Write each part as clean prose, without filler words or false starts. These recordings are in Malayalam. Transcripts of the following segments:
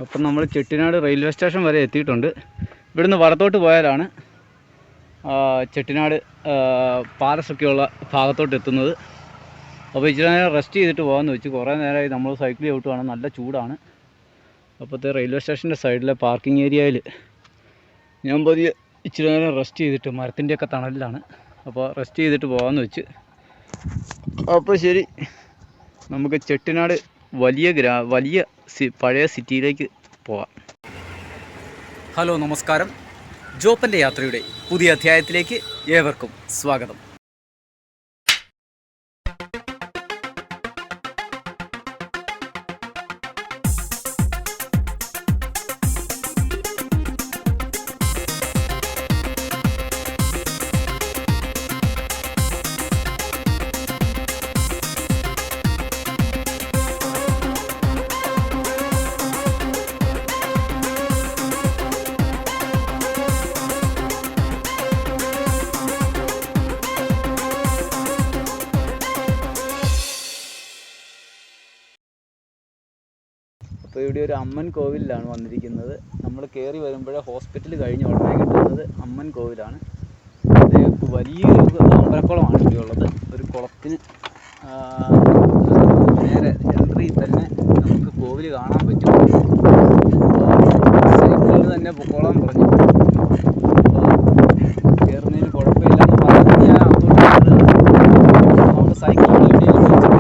അപ്പം നമ്മൾ ചെട്ടിനാട് റെയിൽവേ സ്റ്റേഷൻ വരെ എത്തിയിട്ടുണ്ട്. ഇവിടുന്ന് വടത്തോട്ട് പോയാലാണ് ചെട്ടിനാട് പാലസൊക്കെയുള്ള ഭാഗത്തോട്ട് എത്തുന്നത്. അപ്പോൾ ഇച്ചിരി നേരം റെസ്റ്റ് ചെയ്തിട്ട് പോകാമെന്ന് വെച്ച്. കുറേ നേരമായി നമ്മൾ സൈക്കിൾ ചവിട്ടുവാണ്, നല്ല ചൂടാണ്. അപ്പോഴത്തെ റെയിൽവേ സ്റ്റേഷൻ്റെ സൈഡിലെ പാർക്കിംഗ് ഏരിയയിൽ ഞാൻ പതിയെ ഇച്ചിരി നേരം റെസ്റ്റ് ചെയ്തിട്ട്, മരത്തിൻ്റെയൊക്കെ തണലിലാണ്, അപ്പോൾ റെസ്റ്റ് ചെയ്തിട്ട് പോകാമെന്ന് വെച്ച്. അപ്പോൾ ശരി, നമുക്ക് ചെട്ടിനാട് വലിയ പഴയ സിറ്റിയിലേക്ക് പോവാം. ഹലോ, നമസ്കാരം. ജോപ്പൻ്റെ യാത്രയുടെ പുതിയ അധ്യായത്തിലേക്ക് ഏവർക്കും സ്വാഗതം. അപ്പോൾ ഇവിടെ ഒരു അമ്മൻ കോവിലാണ് വന്നിരിക്കുന്നത്. നമ്മൾ കയറി വരുമ്പോഴേ ഹോസ്പിറ്റൽ കഴിഞ്ഞ് ഉടനെ കിട്ടുന്നത് അമ്മൻ കോവിലാണ്. ഇത് വലിയൊരു അമ്പലക്കുളമാണ് ഇവിടെ ഉള്ളത്. ഒരു കുളത്തിന് നേരെ എൻട്രി തന്നെ നമുക്ക് കോവിൽ കാണാൻ പറ്റും. സൈക്കിളിൽ തന്നെ പൊക്കോളാൻ പറഞ്ഞു. അപ്പോൾ കയറുന്നതിന് കുഴപ്പമില്ലെന്ന് പറഞ്ഞ് ഞാൻ അങ്ങോട്ട് കയറുകയാണ്. നമുക്ക് സൈക്കിൾ എവിടെയെങ്കിലും വെച്ചിട്ട്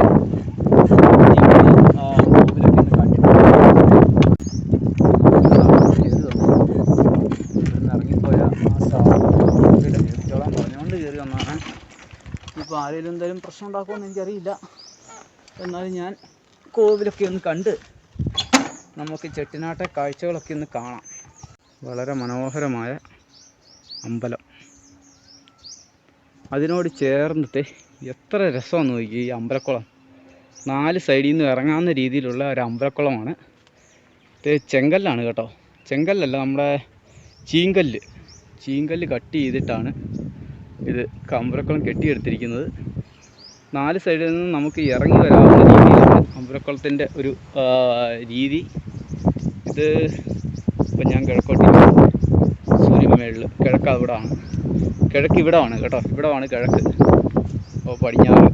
ഇപ്പോൾ ആരെങ്കിലും എന്തായാലും പ്രശ്നം ഉണ്ടാക്കുമെന്ന് എനിക്കറിയില്ല. എന്നാലും ഞാൻ കോവിലൊക്കെ ഒന്ന് കണ്ട് നമുക്ക് ചെട്ടിനാട്ടെ കാഴ്ചകളൊക്കെ ഒന്ന് കാണാം. വളരെ മനോഹരമായ അമ്പലം, അതിനോട് ചേർന്നിട്ട് എത്ര രസമാണെന്ന് നോക്കി. ഈ അമ്പലക്കുളം 4 സൈഡിൽ നിന്ന് ഇറങ്ങാവുന്ന രീതിയിലുള്ള ഒരു അമ്പലക്കുളമാണ്. ഇത് ചെങ്കല്ലാണ് കേട്ടോ, ചെങ്കല്ലല്ല, നമ്മുടെ ചീങ്കല്ല് കട്ട് ചെയ്തിട്ടാണ് ഇത് അമ്പലക്കുളം കെട്ടിയെടുത്തിരിക്കുന്നത്. 4 സൈഡിൽ നിന്ന് നമുക്ക് ഇറങ്ങി വരാവുന്ന രീതിയിലാണ് അമ്പലക്കുളത്തിൻ്റെ ഒരു രീതി. ഇത് ഇപ്പം ഞാൻ കിഴക്കോട്ട് സൂര്യമേളിൽ കിഴക്ക് അവിടെയാണ്, കിഴക്ക് ഇവിടമാണ് കേട്ടോ, ഇവിടമാണ് കിഴക്ക്. അപ്പോൾ പടിഞ്ഞാറ്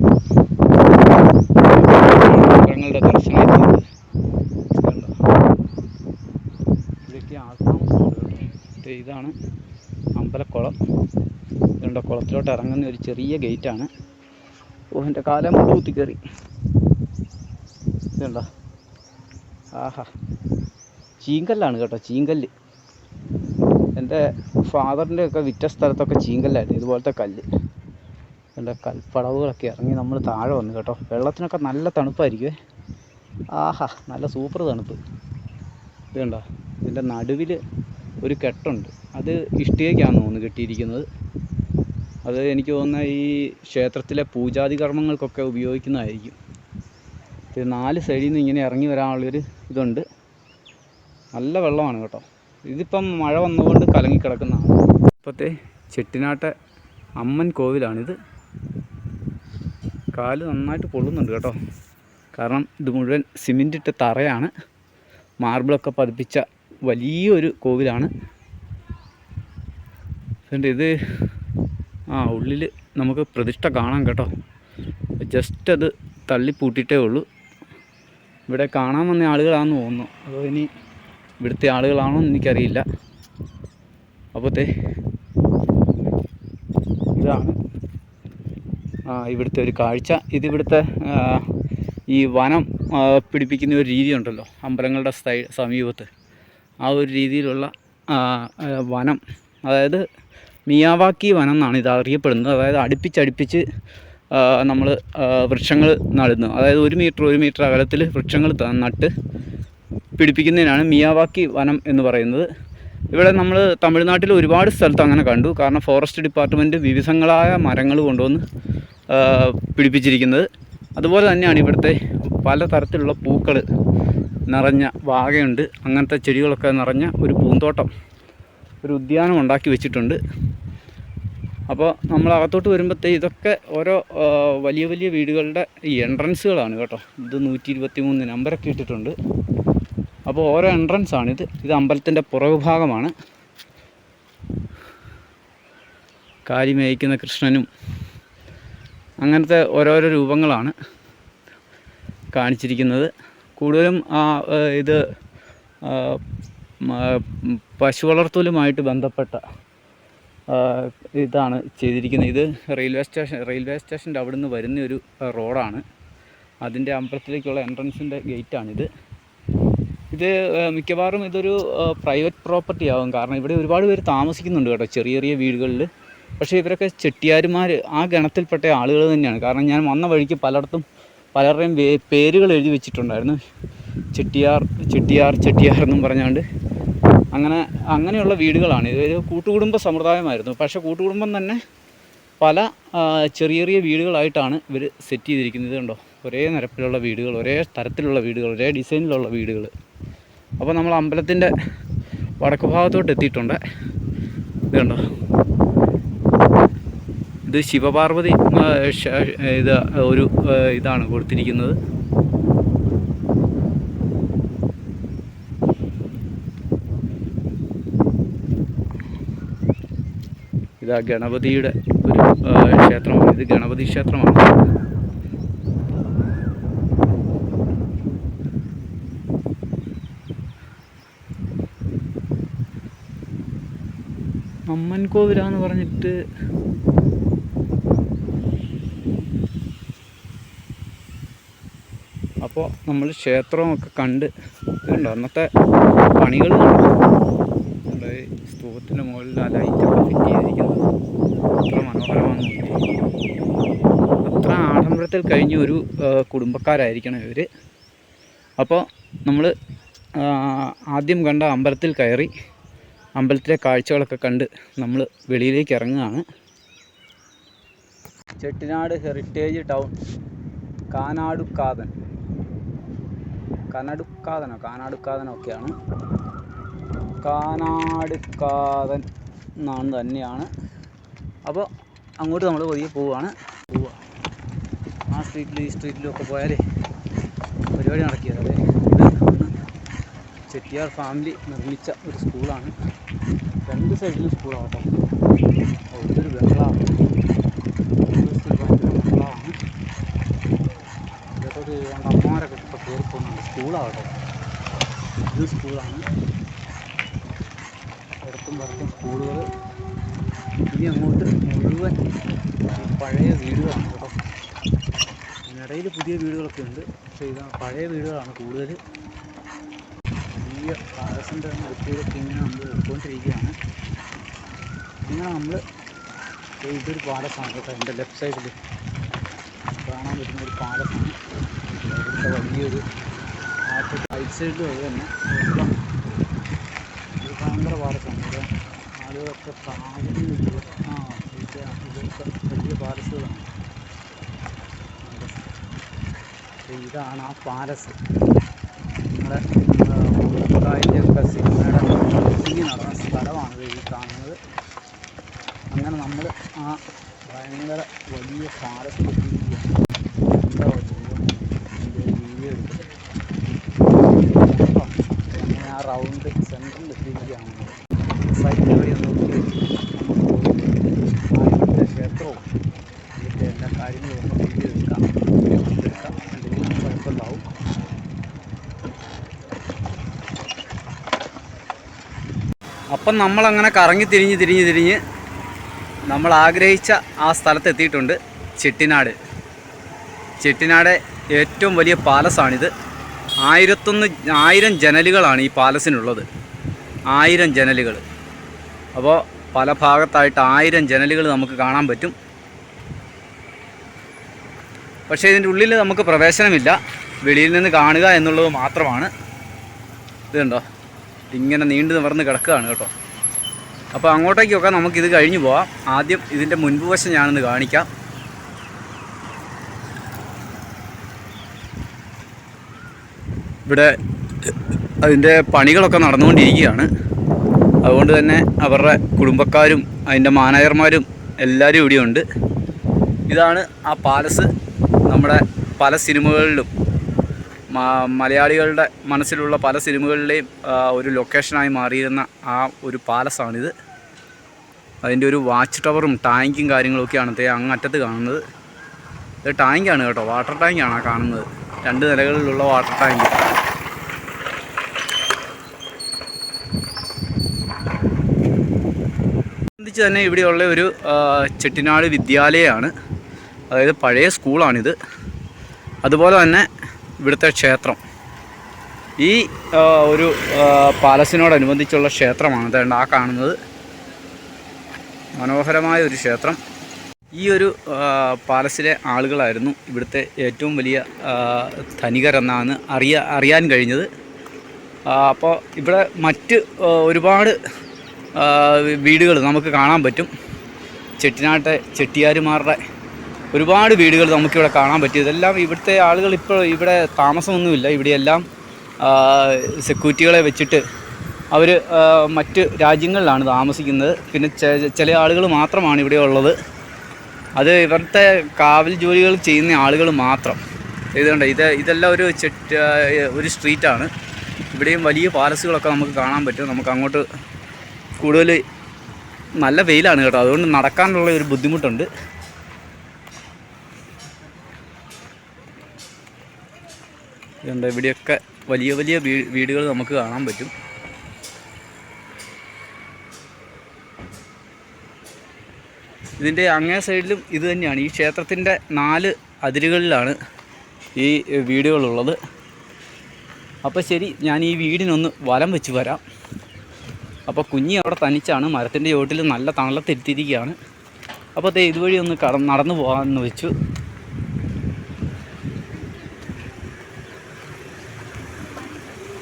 മൃഗങ്ങളുടെ ദർശനം എത്തുന്നത്. ഇവിടേക്ക് ആൾക്കാർ. ഇതാണ് അമ്പലക്കുളം. ഇതുണ്ട്, കുളത്തിലോട്ട് ഇറങ്ങുന്ന ഒരു ചെറിയ ഗേറ്റാണ്. എൻ്റെ കാലം കുത്തി കയറി. ഇതുണ്ടോ, ആഹാ, ചീങ്കല്ലാണ് കേട്ടോ, ചീങ്കല്ല്. എൻ്റെ ഫാദറിൻ്റെ ഒക്കെ വിറ്റ സ്ഥലത്തൊക്കെ ചീങ്കല്ലായിരുന്നു, ഇതുപോലത്തെ കല്ല്. എൻ്റെ കൽപ്പടവുകളൊക്കെ ഇറങ്ങി നമ്മൾ താഴെ വന്നു കേട്ടോ. വെള്ളത്തിനൊക്കെ നല്ല തണുപ്പായിരിക്കുമേ. ആഹാ, നല്ല സൂപ്പർ തണുപ്പ്. ഇതുണ്ടോ, ഇതിൻ്റെ നടുവിൽ ഒരു കെട്ടുണ്ട്. അത് ഇഷ്ടികയ്ക്കാണെന്ന് തോന്നുന്നു കെട്ടിയിരിക്കുന്നത്. അത് എനിക്ക് തോന്നുന്നത് ഈ ക്ഷേത്രത്തിലെ പൂജാതി കർമ്മങ്ങൾക്കൊക്കെ ഉപയോഗിക്കുന്നതായിരിക്കും. ഇത് 4 സൈഡിൽ നിന്ന് ഇങ്ങനെ ഇറങ്ങി വരാനുള്ളൊരു ഇതുണ്ട്. നല്ല വെള്ളമാണ് കേട്ടോ. ഇതിപ്പം മഴ വന്നുകൊണ്ട് കലങ്ങിക്കിടക്കുന്നതാണ്. ഇപ്പോഴത്തെ ചെട്ടിനാട്ടെ അമ്മൻ കോവിലാണിത്. കാല് നന്നായിട്ട് പൊള്ളുന്നുണ്ട് കേട്ടോ, കാരണം ഇത് മുഴുവൻ സിമെൻ്റ് ഇട്ട തറയാണ്, മാർബിളൊക്കെ പതിപ്പിച്ച വലിയൊരു കോവിലാണ്. ഇത് ഉള്ളിൽ നമുക്ക് പ്രതിഷ്ഠ കാണാം കേട്ടോ. ജസ്റ്റ് അത് തള്ളിപ്പൂട്ടിയിട്ടേ ഉള്ളൂ. ഇവിടെ കാണാൻ വന്ന ആളുകളാണെന്ന് തോന്നുന്നു, അതോ ഇനി ഇവിടുത്തെ ആളുകളാണോ എന്ന് എനിക്കറിയില്ല. അപ്പോഴത്തെ ഇതാണ് ഇവിടുത്തെ ഒരു കാഴ്ച. ഇതിവിടുത്തെ ഈ വനം പിടിപ്പിക്കുന്ന ഒരു രീതി ഉണ്ടല്ലോ അമ്പലങ്ങളുടെ സമീപത്ത്, ആ ഒരു രീതിയിലുള്ള വനം, അതായത് മിയാവാക്കി വനം എന്നാണ് ഇത് അറിയപ്പെടുന്നത്. അതായത് അടുപ്പിച്ചടുപ്പിച്ച് നമ്മൾ വൃക്ഷങ്ങൾ നടുന്നു. അതായത് 1 മീറ്റർ അകലത്തിൽ വൃക്ഷങ്ങൾ നട്ട് പിടിപ്പിക്കുന്നതിനാണ് മിയാവാക്കി വനം എന്ന് പറയുന്നത്. ഇവിടെ നമ്മൾ തമിഴ്നാട്ടിൽ ഒരുപാട് സ്ഥലത്ത് അങ്ങനെ കണ്ടു. കാരണം ഫോറസ്റ്റ് ഡിപ്പാർട്ട്മെൻറ്റ് വിവിധങ്ങളായ മരങ്ങൾ കൊണ്ടുവന്ന് പിടിപ്പിച്ചിരിക്കുന്നത്. അതുപോലെ തന്നെയാണ് ഇവിടുത്തെ പലതരത്തിലുള്ള പൂക്കൾ നിറഞ്ഞ വാഗയുണ്ട്, അങ്ങനത്തെ ചെടികളൊക്കെ നിറഞ്ഞ ഒരു പൂന്തോട്ടം, ഒരു ഉദ്യാനം ഉണ്ടാക്കി വെച്ചിട്ടുണ്ട്. അപ്പോൾ നമ്മൾ അകത്തോട്ട് വരുമ്പോഴത്തേ ഇതൊക്കെ ഓരോ വലിയ വലിയ വീടുകളുടെ ഈ എൻട്രൻസുകളാണ് കേട്ടോ. ഇത് 123 നമ്പറൊക്കെ ഇട്ടിട്ടുണ്ട്. അപ്പോൾ ഓരോ എൻട്രൻസ് ആണിത്. ഇത് അമ്പലത്തിൻ്റെ പുറകുഭാഗമാണ്. കാലി മേയ്ക്കുന്ന കൃഷ്ണനും അങ്ങനത്തെ ഓരോരോ രൂപങ്ങളാണ് കാണിച്ചിരിക്കുന്നത്. കൂടുതലും ഇത് പശു വളർത്തലുമായിട്ട് ബന്ധപ്പെട്ട ഇതാണ് ചെയ്തിരിക്കുന്നത്. ഇത് റെയിൽവേ സ്റ്റേഷൻ്റെ അവിടെ നിന്ന് വരുന്ന ഒരു റോഡാണ്. അതിൻ്റെ അമ്പലത്തിലേക്കുള്ള എൻട്രൻസിൻ്റെ ഗേറ്റാണിത്. ഇത് മിക്കവാറും ഇതൊരു പ്രൈവറ്റ് പ്രോപ്പർട്ടി ആകും. കാരണം ഇവിടെ ഒരുപാട് പേര് താമസിക്കുന്നുണ്ട് കേട്ടോ, ചെറിയ ചെറിയ വീടുകളിൽ. പക്ഷേ ഇവരൊക്കെ ചെട്ടിയാരുമാർ, ആ ഗണത്തിൽപ്പെട്ട ആളുകൾ തന്നെയാണ്. കാരണം ഞാൻ വന്ന വഴിക്ക് പലരുടെയും പേരുകൾ എഴുതി വെച്ചിട്ടുണ്ടായിരുന്നു. ചെട്ടിയാർ എന്നും പറഞ്ഞുകൊണ്ട് അങ്ങനെയുള്ള വീടുകളാണ്. ഇതൊരു കൂട്ടുകുടുംബ സമ്പ്രദായമായിരുന്നു. പക്ഷേ കൂട്ടുകുടുംബം തന്നെ പല ചെറിയ ചെറിയ വീടുകളായിട്ടാണ് ഇവർ സെറ്റ് ചെയ്തിരിക്കുന്നത്. കണ്ടോ, ഒരേ നിരപ്പിലുള്ള വീടുകൾ, ഒരേ തരത്തിലുള്ള വീടുകൾ, ഒരേ ഡിസൈനിലുള്ള വീടുകൾ. അപ്പോൾ നമ്മൾ അമ്പലത്തിൻ്റെ വടക്ക് ഭാഗത്തോട്ട് എത്തിയിട്ടുണ്ട്. ഇത് കണ്ടോ, ഇത് ശിവപാർവതി ഇതാണ് കൊടുത്തിരിക്കുന്നത്. ഇതാ ഗണപതിയുടെ ഒരു ക്ഷേത്രമാണ്. ഇത് ഗണപതി ക്ഷേത്രമാണ്. അമ്മൻ കോവിലാന്ന് പറഞ്ഞിട്ട് അപ്പോൾ നമ്മൾ ക്ഷേത്രമൊക്കെ കണ്ട് ഇതുണ്ടോ, അന്നത്തെ പണികൾ നമ്മുടെ സ്തൂപത്തിൻ്റെ മുകളിൽ ആ ലൈറ്റൊക്കെ ഫിറ്റ് ചെയ്തിരിക്കുന്നത് അത്ര മനോഹരമാണെന്ന് നോക്കി. അത്ര ആഡംബരത്തിൽ കഴിഞ്ഞ ഒരു കുടുംബക്കാരായിരിക്കണം ഇവർ. അപ്പോൾ നമ്മൾ ആദ്യം കണ്ട അമ്പലത്തിൽ കയറി അമ്പലത്തിലെ കാഴ്ചകളൊക്കെ കണ്ട് നമ്മൾ വെളിയിലേക്ക് ഇറങ്ങുകയാണ്. ചെട്ടിനാട് ഹെറിറ്റേജ് ടൗൺ, കാനാടുക്കാതനോ ഒക്കെയാണ്. കാനാടുക്കാതൻ എന്നാണ് തന്നെയാണ്. അപ്പോൾ അങ്ങോട്ട് നമ്മൾ പതിയെ പോവുക. ആ സ്ട്രീറ്റിലും ഈ സ്ട്രീറ്റിലും ഒക്കെ പോയാലേ പരിപാടി നടക്കിയത്. അതെ, ഇത് ചെട്ടിയാർ ഫാമിലി നിർമ്മിച്ച ഒരു സ്കൂളാണ്. രണ്ട് സൈഡിലും സ്കൂളാണ് കേട്ടോ. ഇതൊരു ബംഗ്ലാവാണ്. ഇതൊക്കെ അമ്മമാരൊക്കെ ഇപ്പോൾ കയറി പോകുന്നുണ്ട്. സ്കൂളാണ് കേട്ടോ, ഇത് സ്കൂളാണ്. ഇടത്തും വടക്കും സ്കൂളുകൾ. ഇനി അങ്ങോട്ട് മുഴുവൻ പഴയ വീടുകളാണ് കേട്ടോ. ഇതിനിടയിൽ പുതിയ വീടുകളൊക്കെ ഉണ്ട്. പക്ഷേ ഇത് പഴയ വീടുകളാണ് കൂടുതൽ. വലിയ പാലസിൻ്റെ അടുത്തൊക്കെ ഇങ്ങനെ നമ്മൾ എടുത്തുകൊണ്ടിരിക്കുകയാണ്. അങ്ങനെ നമ്മൾ ഇതൊരു പാലസാണ് കേട്ടോ. എൻ്റെ ലെഫ്റ്റ് സൈഡിൽ കാണാൻ പറ്റുന്ന ഒരു പാലസാണ്. ഇവിടുത്തെ വലിയൊരു റൈറ്റ് സൈഡിലും അത് തന്നെ ഒരു ഭയങ്കര പാലസാണ്. ഇവിടെ ആളുകളൊക്കെ ഇതൊക്കെ വലിയ പാലസുകളാണ്. ഇതാണ് ആ പാലസ്. നമ്മുടെ ഒക്കെ സിനിമയുടെ ഷൂട്ടിങ് നടന്ന സ്ഥലമാണ് ഈ കാണുന്നത്. അങ്ങനെ നമ്മൾ ആ ഭയങ്കര വലിയ പാലസ് വീഡിയോ എടുക്കും. അങ്ങനെ ആ റൗണ്ട് സെൻറ്ററിൽ എത്തിയിരിക്കുകയാണ്. സൈഡിൽ വഴി നോക്കി നമുക്ക് ഇവിടുത്തെ ക്ഷേത്രവും ഇതിൻ്റെ എല്ലാ കാര്യങ്ങളും ഒന്ന് വീഡിയോ എടുക്കാം. എന്തെങ്കിലും കുഴപ്പമുണ്ടാവും. അപ്പം നമ്മളങ്ങനെ കറങ്ങി തിരിഞ്ഞ് നമ്മൾ ആഗ്രഹിച്ച ആ സ്ഥലത്തെത്തിയിട്ടുണ്ട്. ചെട്ടിനാട് ഏറ്റവും വലിയ പാലസാണിത്. 1000 ജനലുകളാണ് ഈ പാലസിനുള്ളത്. 1000 ജനലുകൾ. അപ്പോൾ പല ഭാഗത്തായിട്ട് 1000 ജനലുകൾ നമുക്ക് കാണാൻ പറ്റും. പക്ഷേ ഇതിൻ്റെ ഉള്ളിൽ നമുക്ക് പ്രവേശനമില്ല. വെളിയിൽ നിന്ന് കാണുക എന്നുള്ളത് മാത്രമാണ്. ഇതുണ്ടോ, ഇങ്ങനെ നീണ്ടു നിവർന്ന് കിടക്കുകയാണ് കേട്ടോ. അപ്പോൾ അങ്ങോട്ടേക്കൊക്കെ നമുക്കിത് കഴിഞ്ഞ് പോവാം. ആദ്യം ഇതിൻ്റെ മുൻപ് വശം ഞാനൊന്ന് കാണിക്കാം. ഇവിടെ അതിൻ്റെ പണികളൊക്കെ നടന്നുകൊണ്ടിരിക്കുകയാണ്. അതുകൊണ്ട് തന്നെ അവരുടെ കുടുംബക്കാരും അതിൻ്റെ മാനേജർമാരും എല്ലാവരും ഇവിടെയുണ്ട്. ഇതാണ് ആ പാലസ്. നമ്മുടെ പല സിനിമകളിലും മലയാളികളുടെ മനസ്സിലുള്ള പല സിനിമകളിലെയും ഒരു ലൊക്കേഷനായി മാറിയിരുന്ന ആ ഒരു പാലസാണിത്. അതിൻ്റെ ഒരു വാച്ച് ടവറും ടാങ്കും കാര്യങ്ങളൊക്കെയാണ് അങ്ങറ്റത്ത് കാണുന്നത്. ഇത് ടാങ്കാണ് കേട്ടോ, വാട്ടർ ടാങ്കാണ് കാണുന്നത്. 2 നിലകളിലുള്ള വാട്ടർ ടാങ്ക്. സംബന്ധിച്ച് തന്നെ ഇവിടെയുള്ള ഒരു ചെട്ടിനാട് വിദ്യാലയമാണ്, അതായത് പഴയ സ്കൂളാണിത്. അതുപോലെ തന്നെ ഇവിടുത്തെ ക്ഷേത്രം, ഈ ഒരു പാലസിനോടനുബന്ധിച്ചുള്ള ക്ഷേത്രമാണ് അതുകൊണ്ട് ആ കാണുന്നത്. മനോഹരമായ ഒരു ക്ഷേത്രം. ഈ ഒരു പാലസിലെ ആളുകളായിരുന്നു ഇവിടുത്തെ ഏറ്റവും വലിയ ധനികരെന്നാണ് അറിയാൻ കഴിഞ്ഞത്. അപ്പോൾ ഇവിടെ മറ്റ് ഒരുപാട് വീടുകൾ നമുക്ക് കാണാൻ പറ്റും. ചെട്ടിയാരുമാരുടെ ഒരുപാട് വീടുകൾ നമുക്കിവിടെ കാണാൻ പറ്റും. ഇതെല്ലാം ഇവിടുത്തെ ആളുകൾ ഇപ്പോൾ ഇവിടെ താമസമൊന്നുമില്ല. ഇവിടെയെല്ലാം സെക്യൂരിറ്റികളെ വെച്ചിട്ട് അവർ മറ്റ് രാജ്യങ്ങളിലാണ് താമസിക്കുന്നത്. പിന്നെ ചില ആളുകൾ മാത്രമാണ് ഇവിടെ ഉള്ളത്. അത് ഇവിടുത്തെ കാവൽ ജോലികൾ ചെയ്യുന്ന ആളുകൾ മാത്രം. ഇതുകൊണ്ട് ഇതെല്ലാം ഒരു സ്ട്രീറ്റാണ്. ഇവിടെയും വലിയ പാലസുകളൊക്കെ നമുക്ക് കാണാൻ പറ്റും. നമുക്ക് അങ്ങോട്ട് കൂടുതൽ നല്ല വെയിലാണ് കേട്ടോ, അതുകൊണ്ട് നടക്കാനുള്ള ഒരു ബുദ്ധിമുട്ടുണ്ട്. ഇതുണ്ട്, ഇവിടെയൊക്കെ വലിയ വലിയ വീടുകൾ നമുക്ക് കാണാൻ പറ്റും. ഇതിൻ്റെ അങ്ങേ സൈഡിലും ഇത് തന്നെയാണ്. ഈ ക്ഷേത്രത്തിൻ്റെ 4 അതിരുകളിലാണ് ഈ വീടുകളുള്ളത്. അപ്പോൾ ശരി, ഞാൻ ഈ വീടിനൊന്ന് വലം വെച്ച് വരാം. അപ്പോൾ കുഞ്ഞി അവിടെ തനിച്ചാണ്, മരത്തിൻ്റെ ചോട്ടിൽ നല്ല തണലത്തിരുത്തിയിരിക്കുകയാണ്. അപ്പോൾ ഇതുവഴി ഒന്ന് നടന്നു പോകാമെന്ന് വെച്ചു.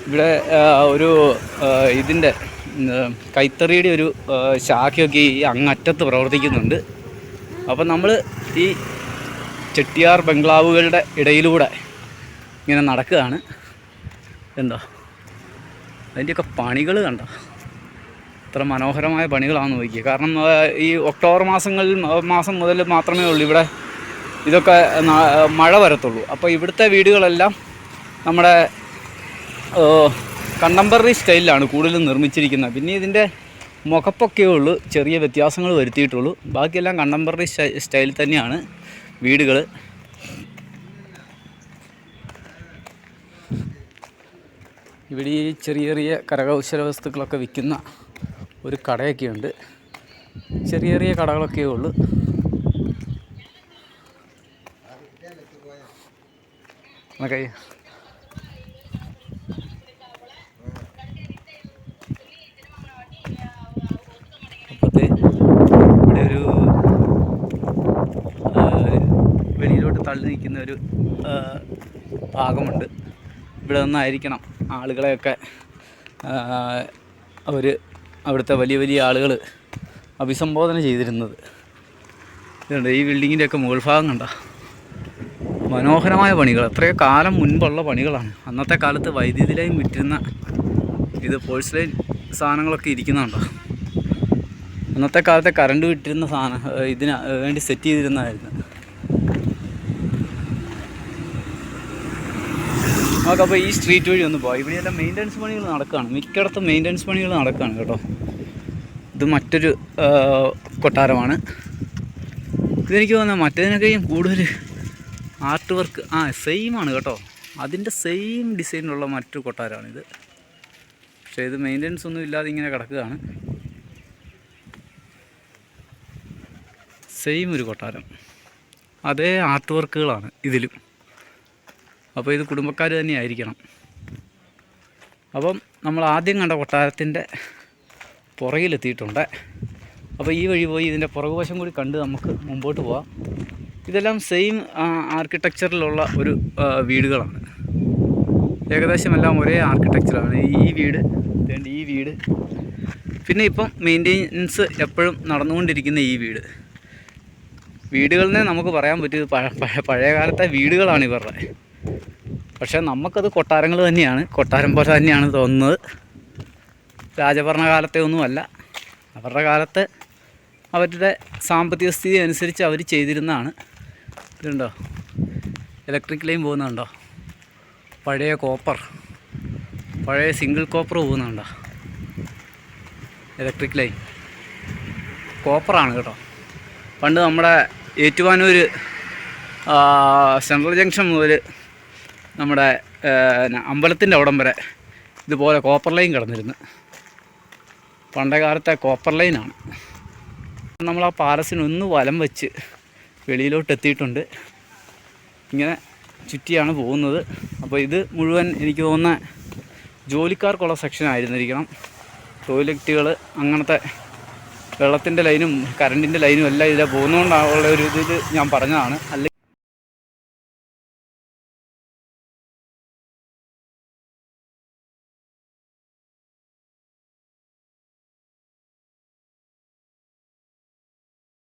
ഇവിടെ ഒരു ഇതിൻ്റെ കൈത്തറിയുടെ ഒരു ശാഖയൊക്കെ ഈ അങ്ങറ്റത്ത് പ്രവർത്തിക്കുന്നുണ്ട്. അപ്പം നമ്മൾ ഈ ചെട്ടിയാർ ബംഗ്ലാവുകളുടെ ഇടയിലൂടെ ഇങ്ങനെ നടക്കുകയാണ്. എന്താ അതിൻ്റെയൊക്കെ പണികൾ കണ്ടോ, ഇത്ര മനോഹരമായ പണികളാണെന്ന് നോക്കിയത്. കാരണം ഈ ഒക്ടോബർ മാസം മുതൽ മാത്രമേ ഉള്ളൂ ഇവിടെ ഇതൊക്കെ മഴ വരത്തുള്ളൂ. അപ്പോൾ ഇവിടുത്തെ വീടുകളെല്ലാം നമ്മുടെ കണ്ടംപററി സ്റ്റൈലിലാണ് കൂടുതലും നിർമ്മിച്ചിരിക്കുന്നത്. പിന്നെ ഇതിൻ്റെ മുഖപ്പൊക്കെ ഉള്ളൂ ചെറിയ വ്യത്യാസങ്ങൾ വരുത്തിയിട്ടുള്ളൂ. ബാക്കിയെല്ലാം കണ്ടംപററി സ്റ്റൈലിൽ തന്നെയാണ് വീടുകൾ. ഇവിടെ ഈ ചെറിയ ചെറിയ കരകൗശല വസ്തുക്കളൊക്കെ വിൽക്കുന്ന ഒരു കടയൊക്കെ ഉണ്ട്. ചെറിയ ചെറിയ കടകളൊക്കെ ഉള്ളൂ. ഓക്കെ, അപ്പോഴത്തെ ഇവിടെ ഒരു വെളിയിലോട്ട് തള്ളി നിൽക്കുന്ന ഒരു ഭാഗമുണ്ട്. ഇവിടെ നിന്നായിരിക്കണം ആളുകളെയൊക്കെ അവിടുത്തെ വലിയ വലിയ ആളുകൾ അഭിസംബോധന ചെയ്തിരുന്നത്. ഇതുണ്ട്, ഈ ബിൽഡിങ്ങിൻ്റെയൊക്കെ മുകൾ ഭാഗം കണ്ടോ, മനോഹരമായ പണികൾ. എത്രയോ കാലം മുൻപുള്ള പണികളാണ്. അന്നത്തെ കാലത്ത് വൈദ്യുതി ലൈൻ വിറ്റിരുന്ന ഇത് പോഴ്സലൈൻ സാധനങ്ങളൊക്കെ ഇരിക്കുന്നുണ്ടോ. അന്നത്തെ കാലത്തെ കറണ്ട് വിട്ടിരുന്ന സാധനം ഇതിന് വേണ്ടി സെറ്റ് ചെയ്തിരുന്നതായിരുന്നു. നമുക്കപ്പോൾ ഈ സ്ട്രീറ്റ് വഴി ഒന്ന് പോകാം. ഇവിടെയെല്ലാം മെയിൻ്റനൻസ് പണികൾ നടക്കുകയാണ്. മിക്കയിടത്തും മെയിൻ്റനൻസ് പണികൾ നടക്കുകയാണ് കേട്ടോ. ഇത് മറ്റൊരു കൊട്ടാരമാണ്. ഇതെനിക്ക് തോന്നുന്നത് മറ്റേതിനൊക്കെയും കൂടുതൽ ആർട്ട് വർക്ക് സെയിമാണ് കേട്ടോ. അതിൻ്റെ സെയിം ഡിസൈനിലുള്ള മറ്റൊരു കൊട്ടാരമാണിത്. പക്ഷേ ഇത് മെയിൻ്റനൻസ് ഒന്നും ഇല്ലാതെ ഇങ്ങനെ കിടക്കുകയാണ്. സെയിം ഒരു കൊട്ടാരം, അതേ ആർട്ട് വർക്കുകളാണ് ഇതിലും. അപ്പോൾ ഇത് കുടുംബക്കാർ തന്നെ ആയിരിക്കണം. അപ്പം നമ്മൾ ആദ്യം കണ്ട കൊട്ടാരത്തിൻ്റെ പുറകിലെത്തിയിട്ടുണ്ട്. അപ്പോൾ ഈ വഴി പോയി ഇതിൻ്റെ പുറകുവശം കൂടി കണ്ട് നമുക്ക് മുമ്പോട്ട് പോകാം. ഇതെല്ലാം സെയിം ആർക്കിടെക്ചറിലുള്ള ഒരു വീടുകളാണ്. ഏകദേശം എല്ലാം ഒരേ ആർക്കിടെക്ചറാണ്. ഈ വീട്, ഈ വീട്, പിന്നെ ഇപ്പം മെയിൻ്റെനൻസ് എപ്പോഴും നടന്നുകൊണ്ടിരിക്കുന്ന ഈ വീടുകളിനെ നമുക്ക് പറയാൻ പറ്റും പഴയ കാലത്തെ വീടുകളാണ് ഇവരുടെ. പക്ഷേ നമുക്കത് കൊട്ടാരങ്ങൾ തന്നെയാണ്, കൊട്ടാരം പോലെ തന്നെയാണ് തോന്നുന്നത്. രാജഭരണകാലത്തെ ഒന്നുമല്ല. അവരുടെ കാലത്ത് അവരുടെ സാമ്പത്തിക സ്ഥിതി അനുസരിച്ച് അവർ ചെയ്തിരുന്നതാണ്. ഇതുണ്ടോ, ഇലക്ട്രിക് ലൈൻ പോകുന്നുണ്ടോ, പഴയ കോപ്പർ, പഴയ സിംഗിൾ കോപ്പർ പോകുന്നുണ്ടോ, ഇലക്ട്രിക് ലൈൻ കോപ്പറാണ് കേട്ടോ. പണ്ട് നമ്മുടെ ഏറ്റുമാനൂർ സെൻട്രൽ ജംഗ്ഷൻ മുതൽ നമ്മുടെ അമ്പലത്തിൻ്റെ അവിടം വരെ ഇതുപോലെ കോപ്പർ ലൈൻ കിടന്നിരുന്നു. പണ്ടേ കാലത്തെ കോപ്പർ ലൈനാണ്. നമ്മൾ ആ പാലസിന് ഒന്ന് വലം വെച്ച് വെളിയിലോട്ട് എത്തിയിട്ടുണ്ട്. ഇങ്ങനെ ചുറ്റിയാണ് പോകുന്നത്. അപ്പോൾ ഇത് മുഴുവൻ എനിക്ക് തോന്നുന്ന ജോലിക്കാർക്കുള്ള സെക്ഷൻ ആയിരുന്നിരിക്കണം. ടോയ്ലറ്റുകൾ അങ്ങനത്തെ വെള്ളത്തിൻ്റെ ലൈനും കറണ്ടിൻ്റെ ലൈനും എല്ലാം ഇതിലെ പോകുന്നതുകൊണ്ടുള്ള ഒരു ഇത് ഞാൻ പറഞ്ഞതാണ്. അല്ലെങ്കിൽ